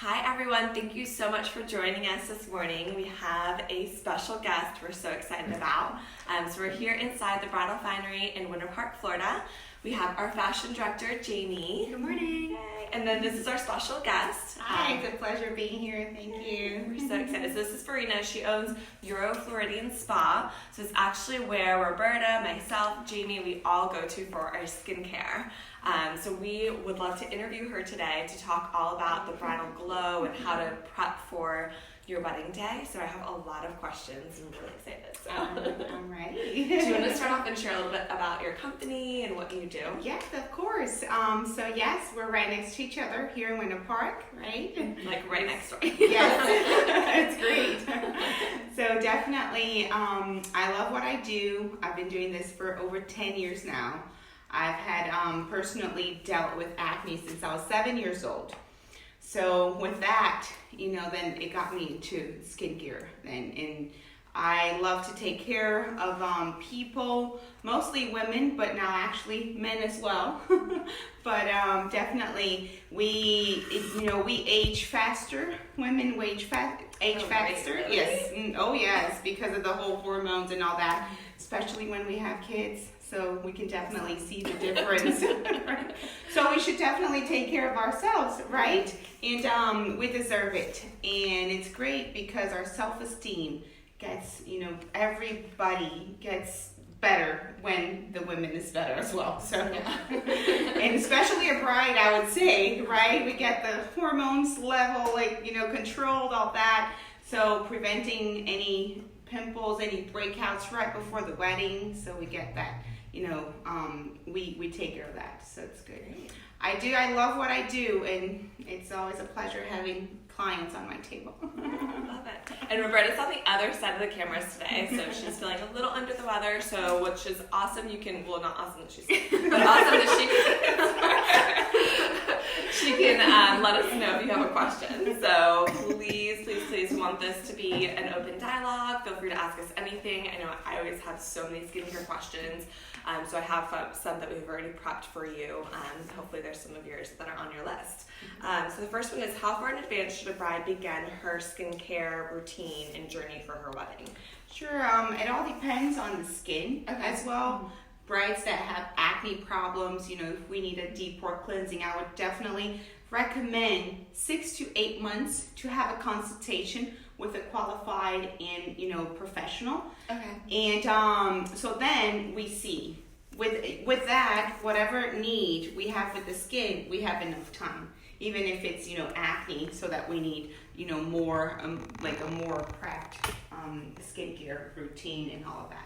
Hi everyone, thank you so much for joining us this morning. We have a special guest we're so excited about. So we're here inside the Bridal Finery in Winter Park, Florida. We have our fashion director, Jamie. Good morning. Yay. And then this is our special guest. Hi, it's a pleasure being here. Thank you. We're so excited. So this is Verena. She owns Euro Floridian Spa. So it's actually where Roberta, myself, Jamie, we all go to for our skincare. So we would love to interview her today to talk all about the bridal glow and how to prep for your wedding day. So I have a lot of questions and I'm really excited. So I'm ready. do you want to start off and share a little bit about your company and what you do? Yes, of course. So yes, we're right next to each other here in Winter Park, right? Like right next door. Yes, it's great. So definitely, I love what I do. I've been doing this for over 10 years now. I've had personally dealt with acne since I was 7 years old. So with that, then it got me into skincare. And I love to take care of people, mostly women, but now actually men as well. But definitely we age faster. Women age faster. Really? Yes. Oh yes, because of the whole hormones and all that, especially when we have kids. So we can definitely see the difference. So we should definitely take care of ourselves, right? And we deserve it. And it's great because our self-esteem gets, everybody gets better when the women is better as well. So, and especially a bride, I would say, right? We get the hormones level, controlled, all that. So preventing any pimples, any breakouts right before the wedding. So we get that. We take care of that, so it's good. I love what I do, and it's always a pleasure having clients on my table. I love it. And Roberta's on the other side of the cameras today, so she's feeling a little under the weather, so which is awesome. Not awesome that she's but awesome that she can let us know if you have a question. So please, we want this to be an open dialogue. Feel free to ask us anything. I know I always have so many skincare questions. So I have some that we've already prepped for you. Hopefully there's some of yours that are on your list. So the first one is, how far in advance should a bride begin her skincare routine and journey for her wedding? Sure. It all depends on the skin as well. Brides that have acne problems, if we need a deep pore cleansing, I would definitely recommend 6 to 8 months to have a consultation with a qualified and professional. Okay. And so then we see with that, whatever need we have with the skin, we have enough time. Even if it's acne, so that we need more like a more prepped skincare routine and all of that.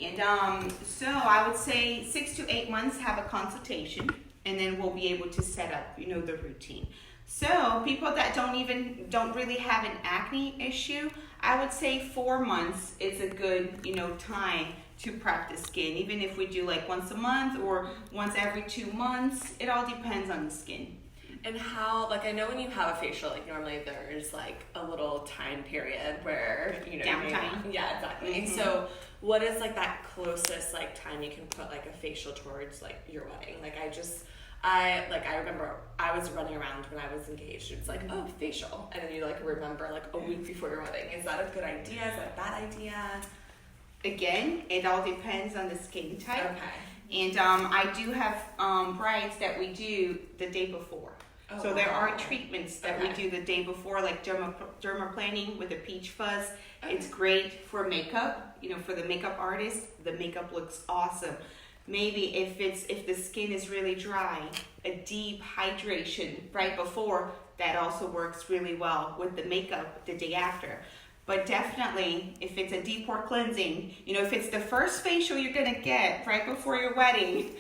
And so I would say 6 to 8 months have a consultation, and then we'll be able to set up the routine. So people that don't really have an acne issue, I would say 4 months is a good time to prep the skin. Even if we do like once a month or once every 2 months, it all depends on the skin. And how, I know when you have a facial, normally there's a little time period where, downtime. Yeah, exactly. Mm-hmm. So what is that closest time you can put a facial towards your wedding? I remember I was running around when I was engaged. It's oh, facial. And then you remember a week before your wedding. Is that a good idea? Is that a bad idea? Again, it all depends on the skin type. Okay. And I do have brides that we do the day before. Oh, so there are treatments that we do the day before, like dermaplaning with a peach fuzz. Okay. It's great for makeup. For the makeup artist, the makeup looks awesome. Maybe if the skin is really dry, a deep hydration right before, that also works really well with the makeup the day after. But definitely, if it's a deep pore cleansing, if it's the first facial you're gonna get right before your wedding,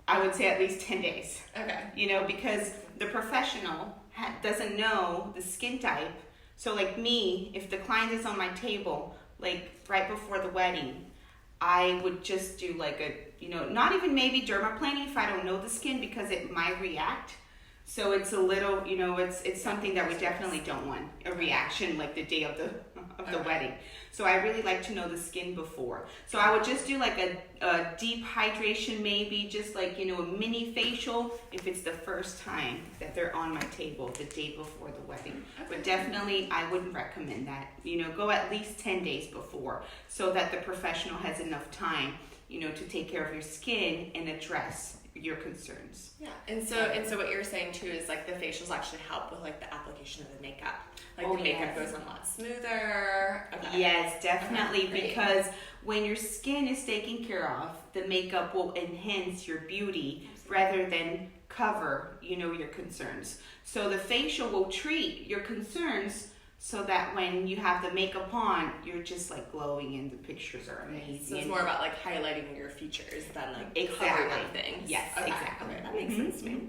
I would say at least 10 days. Okay. Because the professional doesn't know the skin type. So like me, if the client is on my table, right before the wedding, I would just do not even maybe dermaplaning if I don't know the skin, because it might react. So it's a little, you know, it's something that we definitely don't want a reaction like the day of the wedding. So I really like to know the skin before. So I would just do like a deep hydration, maybe just like, you know, a mini facial if it's the first time that they're on my table the day before the wedding. But definitely I wouldn't recommend that. You know, go at least 10 days before so that the professional has enough time, you know, to take care of your skin and address your concerns. Yeah, and so what you're saying too is like the facials actually help with like the application of the makeup. Like the makeup goes on a lot smoother. Okay. Yes, definitely, because when your skin is taken care of, the makeup will enhance your beauty rather than cover, you know, your concerns. So the facial will treat your concerns so that when you have the makeup on, you're just like glowing and the pictures are amazing. So it's more about like highlighting your features than like covering up things. Yes, exactly. Okay, that makes sense to me.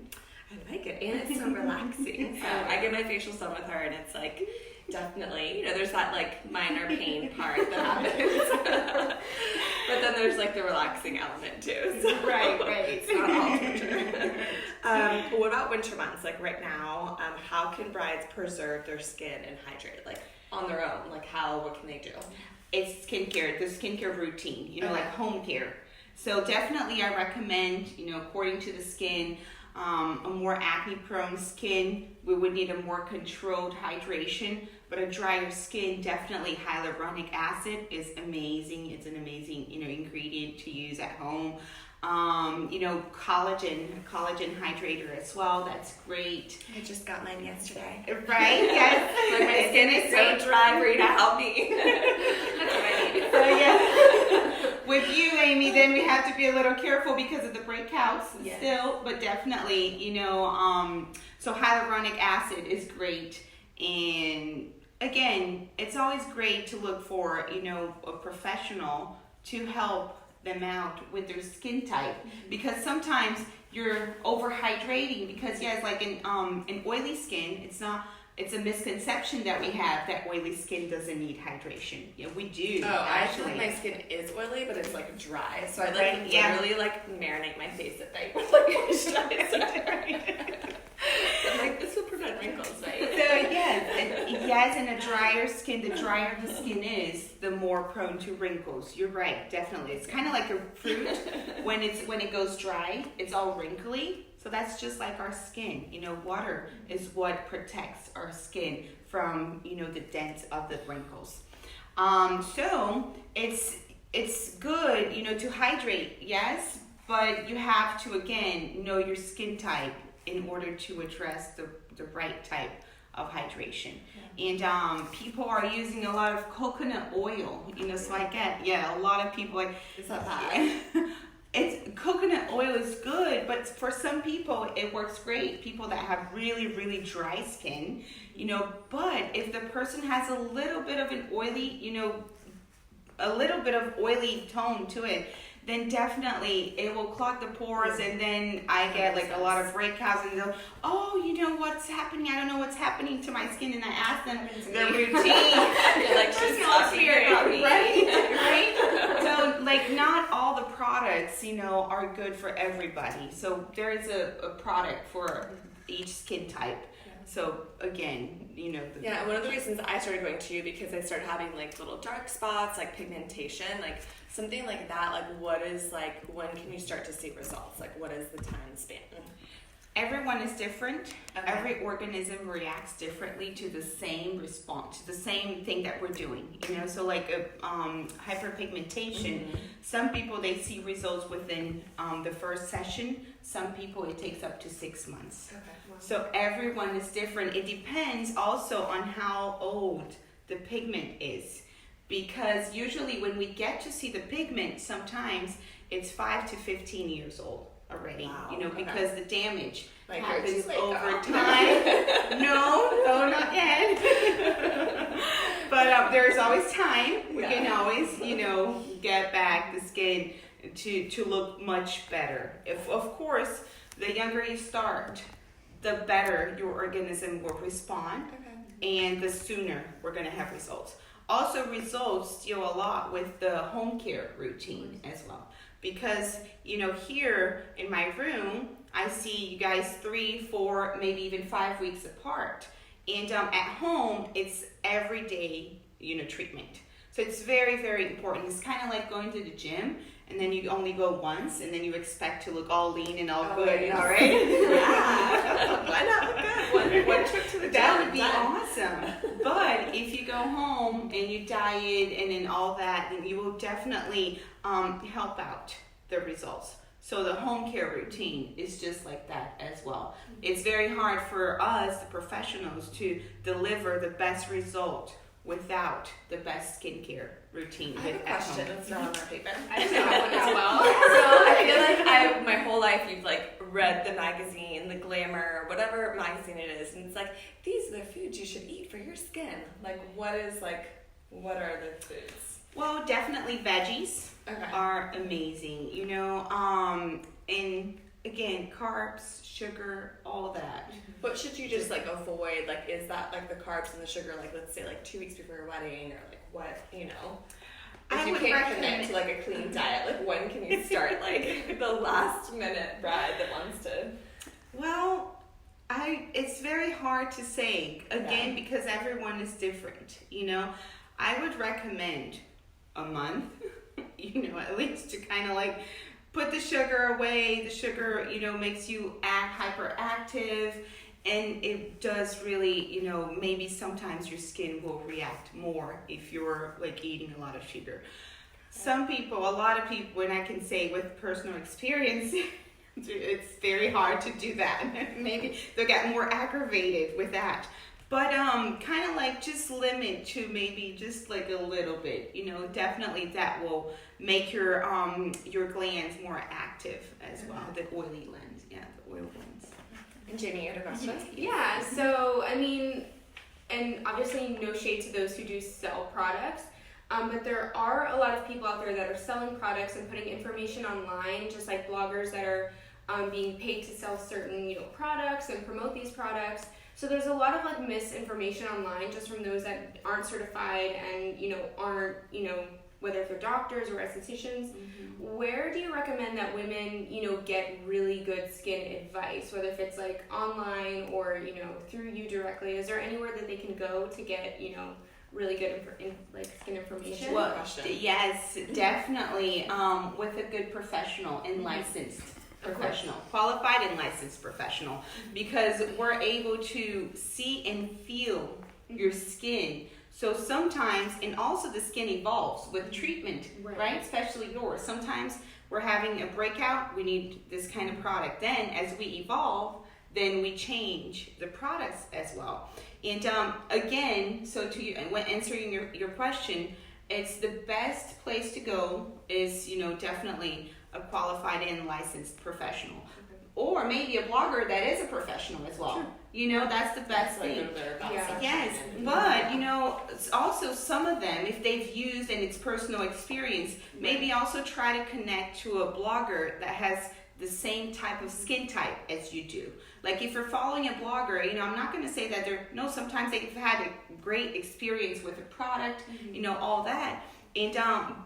I like it, and it's so relaxing. So I get my facials done with her, and it's like definitely, you know, there's that like minor pain part that happens, but then there's like the relaxing element too. So Right. It's not all torture. But what about winter months? Like right now, how can brides preserve their skin and hydrate, like on their own? Like what can they do? It's skincare, the skincare routine, you know, like home care. So definitely I recommend, you know, according to the skin, a more acne prone skin, we would need a more controlled hydration, but a drier skin, definitely hyaluronic acid is amazing. It's an amazing, you know, ingredient to use at home. You know, collagen hydrator as well. That's great. I just got mine yesterday. Right? Yes. Like my skin is so dry. Verena, help me. That's what I need. So yes. With you, Amy, then we have to be a little careful because of the breakouts still, but definitely, you know, so hyaluronic acid is great. And again, it's always great to look for, you know, a professional to help them out with their skin type, because sometimes you're overhydrating because like in oily skin, it's a misconception that we have that oily skin doesn't need hydration. Yeah, we do. I feel like my skin is oily, but it's like dry. So I like literally like marinate my face at night with like moisturizer. I'm like, this will prevent wrinkles, right? So yes, in a drier skin, the drier the skin is, the more prone to wrinkles. You're right, definitely. It's kind of like a fruit. When it goes dry, it's all wrinkly. So that's just like our skin. You know, water is what protects our skin from, you know, the dents of the wrinkles. So it's good, you know, to hydrate, yes, but you have to again know your skin type in order to address the right type of hydration. Yeah. And people are using a lot of coconut oil, you know, so I get, a lot of people like, is that bad? Coconut oil is good, but for some people it works great. People that have really, really dry skin, you know, but if the person has a little bit of an oily, you know, a little bit of oily tone to it, then definitely it will clog the pores, and then I get like a lot of breakouts, and they'll, you know what's happening? I don't know what's happening to my skin, and I ask them their routine. You're like, she's talking about me. Right? So like not all the products, you know, are good for everybody. So there is a product for each skin type. So again, you know. One of the reasons I started going to you, because I started having like little dark spots, like pigmentation, like something like that. Like when can you start to see results? Like what is the time span? Everyone is different. Okay. Every organism reacts differently to the same response, to the same thing that we're doing. You know, so like hyperpigmentation, some people, they see results within the first session. Some people, it takes up to 6 months. Okay. Wow. So everyone is different. It depends also on how old the pigment is. Because usually when we get to see the pigment, sometimes it's 5 to 15 years old already. Wow. You know, because the damage happens over time. No, not yet. But there's always time. We can always, you know, get back the skin to look much better. If, of course, the younger you start, the better your organism will respond, and the sooner we're going to have results. Also, results deal a lot with the home care routine as well. Because, you know, here in my room, I see you guys 3, 4, maybe even 5 weeks apart. And at home, it's everyday, treatment. So it's very, very important. It's kind of like going to the gym, and then you only go once, and then you expect to look all lean and all good and all right. Yeah. Why not look good? One trip to the gym. That would be awesome. But if you go home and you diet and then all that, then you will definitely help out the results. So the home care routine is just like that as well. It's very hard for us, the professionals, to deliver the best result without the best skincare routine. I have a question. It's not on our paper. I just have one as well. So I feel like my whole life you've like read the magazine, the Glamour, whatever magazine it is, and it's like, these are the foods you should eat for your skin. Like, what are the foods? Well, definitely veggies Okay. are amazing, and again, carbs, sugar, all that. What should you just like avoid? Like, is that like the carbs and the sugar? Like, let's say like 2 weeks before your wedding, or like what? If I you would can't commit recommend to like a clean diet, like when can you start like the last minute bride that wants to? Well, it's very hard to say, again, because everyone is different, I would recommend a month, at least to kind of like put the sugar away. The sugar, makes you act hyperactive, and it does really, maybe sometimes your skin will react more if you're like eating a lot of sugar. A lot of people, and I can say with personal experience, it's very hard to do that. Maybe they'll get more aggravated with that. But kind of like just limit to maybe just like a little bit, definitely that will make your glands more active as well, the oily glands, the oil glands. And Jamie, you had a question? Yeah, so I mean, and obviously no shade to those who do sell products, but there are a lot of people out there that are selling products and putting information online, just like bloggers that are being paid to sell certain products and promote these products. So there's a lot of like misinformation online just from those that aren't certified and aren't whether if they're doctors or estheticians. Mm-hmm. Where do you recommend that women get really good skin advice, whether if it's like online or through you directly? Is there anywhere that they can go to get really good skin information? Well, yes, definitely with a good professional and licensed professional, qualified and licensed professional, because we're able to see and feel your skin. So sometimes, and also the skin evolves with treatment, right? Especially yours. Sometimes we're having a breakout, we need this kind of product. Then as we evolve, then we change the products as well. And again, so when answering your question, it's the best place to go is, definitely a qualified and licensed professional. Okay. Or maybe a blogger that is a professional as well. Sure. That's the best thing. Yes, but also some of them, if they've used and it's personal experience, maybe also try to connect to a blogger that has the same type of skin type as you do. Like if you're following a blogger, I'm not going to say that sometimes they've had a great experience with a product, all that. And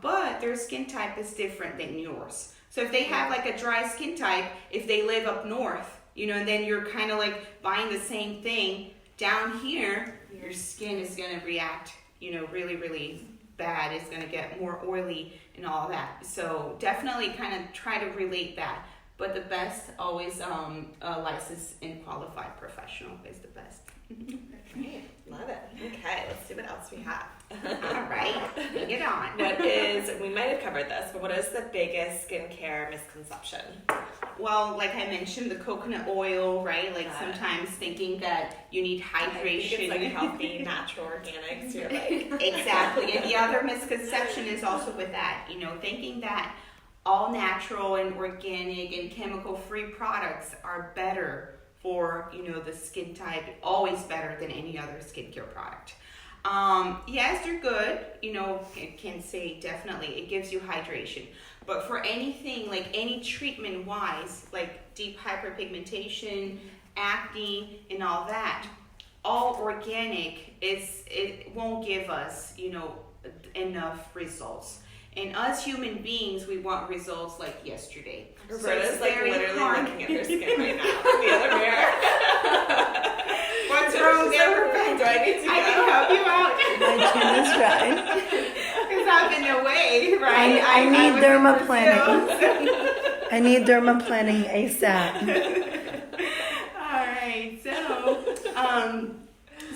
but their skin type is different than yours. So if they have like a dry skin type, if they live up north, and then you're kind of like buying the same thing down here, your skin is going to react, really, really bad. It's going to get more oily and all that. So definitely kind of try to relate that. But the best, always a licensed and qualified professional is the best. Great. Love it. Okay, let's see what else we have. All right, bring it on. We might have covered this, but what is the biggest skincare misconception? Well, like I mentioned, the coconut oil, right? Like sometimes thinking that you need hydration. I think it's like healthy, natural, organic, so you're like... Exactly, and the other misconception is also with that, thinking that all natural and organic and chemical-free products are better for, the skin type, always better than any other skincare product. Yes, they're good, it can say definitely, it gives you hydration. But for anything, like any treatment-wise, like deep hyperpigmentation, acne, and all that, all organic, it won't give us, enough results. And us human beings, we want results like yesterday. Roberta's like very literally hard. looking at her skin right now in the other mirror. What's wrong, sir? Do I need to I can help you out. My chin is dry. Because I've been away, right? I need was in dermaplaning. Brazil. I need dermaplaning ASAP. All right,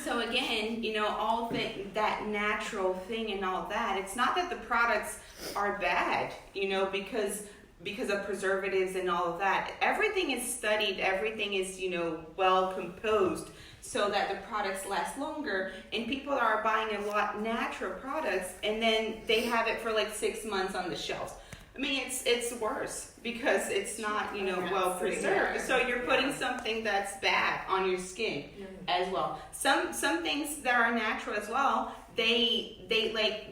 so again, all that natural thing and all that. It's not that the products are bad, because of preservatives and all of that. Everything is studied. Everything is well composed so that the products last longer. And people are buying a lot natural products, and then they have it for like 6 months on the shelves. I mean, it's worse because it's not, well preserved. So you're putting something that's bad on your skin as well. Some things that are natural as well, they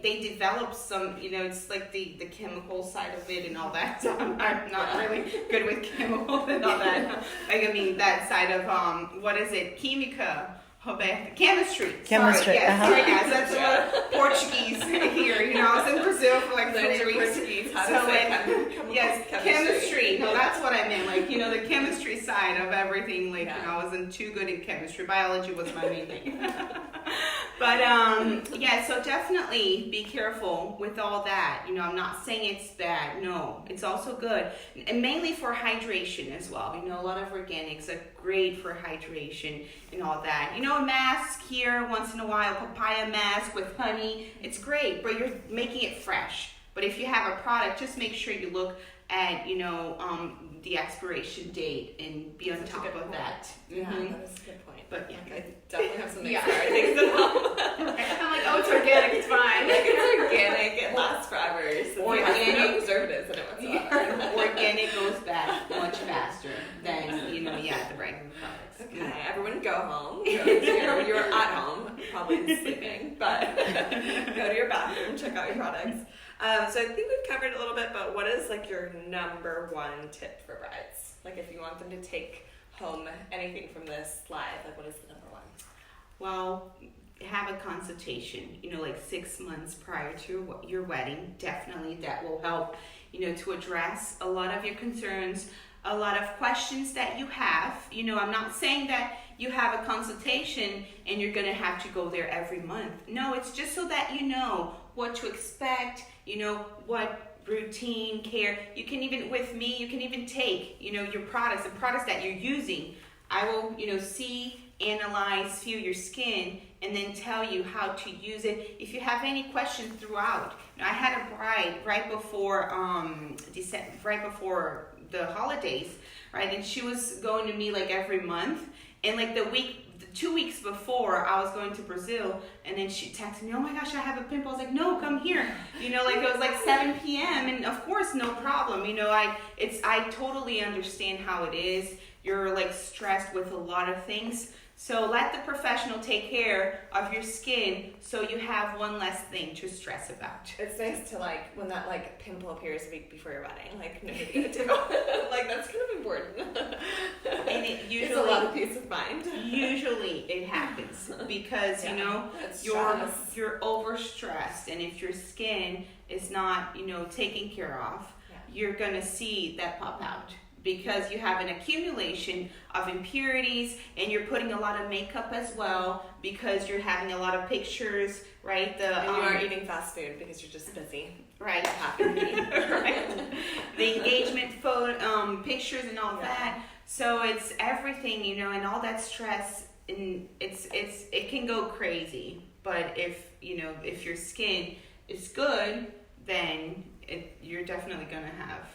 develop some, it's like the chemical side of it and all that. So I'm not really good with chemicals and all that. That side of what is it? Chemistry. Chemistry. Sorry, yes, Uh-huh. yes, that's what Portuguese here. I was in Brazil for like 4 weeks. Portuguese, how to say chemistry. No, that's what I meant. The chemistry side of everything. I wasn't too good in chemistry. Biology was my main thing. But so definitely be careful with all that. I'm not saying it's bad. No, it's also good, and mainly for hydration as well. A lot of organics are great for hydration and all that. A mask here once in a while, papaya mask with honey. It's great, but you're making it fresh. But if you have a product, just make sure you look at the expiration date and be on top of that. Yeah, that is a good point. But I definitely have some expired things at home. I'm like, oh, it's organic, it's fine. It's organic, it lasts forever. So Organic. it has no preservatives in it whatsoever. Organic goes back much faster than the regular products. Okay, everyone go home. You're at home, probably sleeping, but go to your bathroom, check out your products. So I think we've covered a little bit, but what is your number one tip for brides? If you want them to take home anything from this live, what is the number one? Well, have a consultation, 6 months prior to your wedding. Definitely that will help, to address a lot of your concerns, a lot of questions that you have. I'm not saying that you have a consultation and you're going to have to go there every month. No, it's just so that you know what to expect, what routine care. You can even, with me, you can even take, your products, the products that you're using. I will, see, analyze, feel your skin, and then tell you how to use it. If you have any questions throughout, I had a bride right before the holidays, right? And she was going to me every month, and 2 weeks before I was going to Brazil, and then she texted me, oh my gosh, I have a pimple. I was like, no, come here. It was 7 p.m. and of course, no problem. I totally understand how it is. You're stressed with a lot of things. So let the professional take care of your skin so you have one less thing to stress about. It's nice to when that pimple appears a week before your wedding, no big deal. That's kind of important. And it usually, it's a lot of peace of mind. Usually it happens because you're overstressed, and if your skin is not taken care of, you're gonna see that pop out. Because you have an accumulation of impurities, and you're putting a lot of makeup as well because you're having a lot of pictures, right? And you are eating fast food because you're just busy. Right, right. The engagement photo, pictures and all that. So it's everything, and all that stress, and it can go crazy. But if your skin is good, then you're definitely gonna have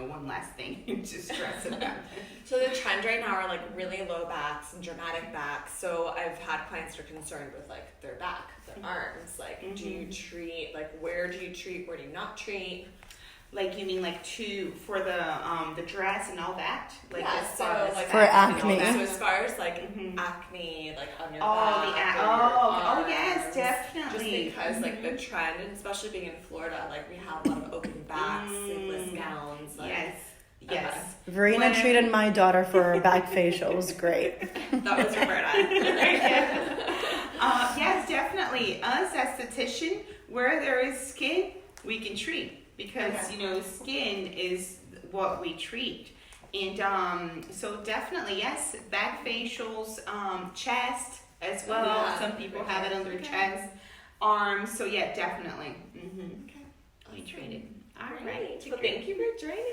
one last thing to stress about. So the trend right now are really low backs and dramatic backs. So I've had clients that are concerned with their back, their arms. Do you treat? Where do you treat? Where do you not treat? You mean for the dress and all that? For acne. So as far as acne, on your back. Arms, Yes, definitely. Just because the trend, and especially being in Florida, we have a lot of open backs, sleeveless gowns. Yes. Verena treated my daughter for her back facial. It was great. That was Roberta. Yes, definitely. Us esthetician, where there is skin, we can treat, because skin is what we treat. And so definitely, yes, back facials, chest as well. Yeah. Some people have it on their chest, arms. So yeah, definitely. We treated. All right. Well, thank you for joining us.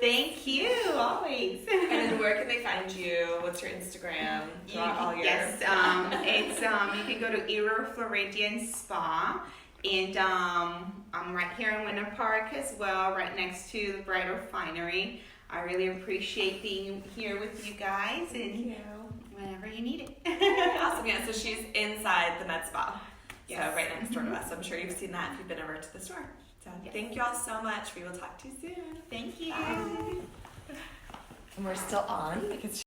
Thank you. Always. And then where can they find you? What's your Instagram? Yes, it's you can go to Euro Floridian Spa, and I'm right here in Winter Park as well, right next to the Bridal Refinery. I really appreciate being here with you guys, and whenever you need it. Awesome. Yeah, so she's inside the med spa. Yes. So right next door to us. I'm sure you've seen that if you've been over to the store. So thank you all so much. We will talk to you soon. Thank you. Bye. And we're still on because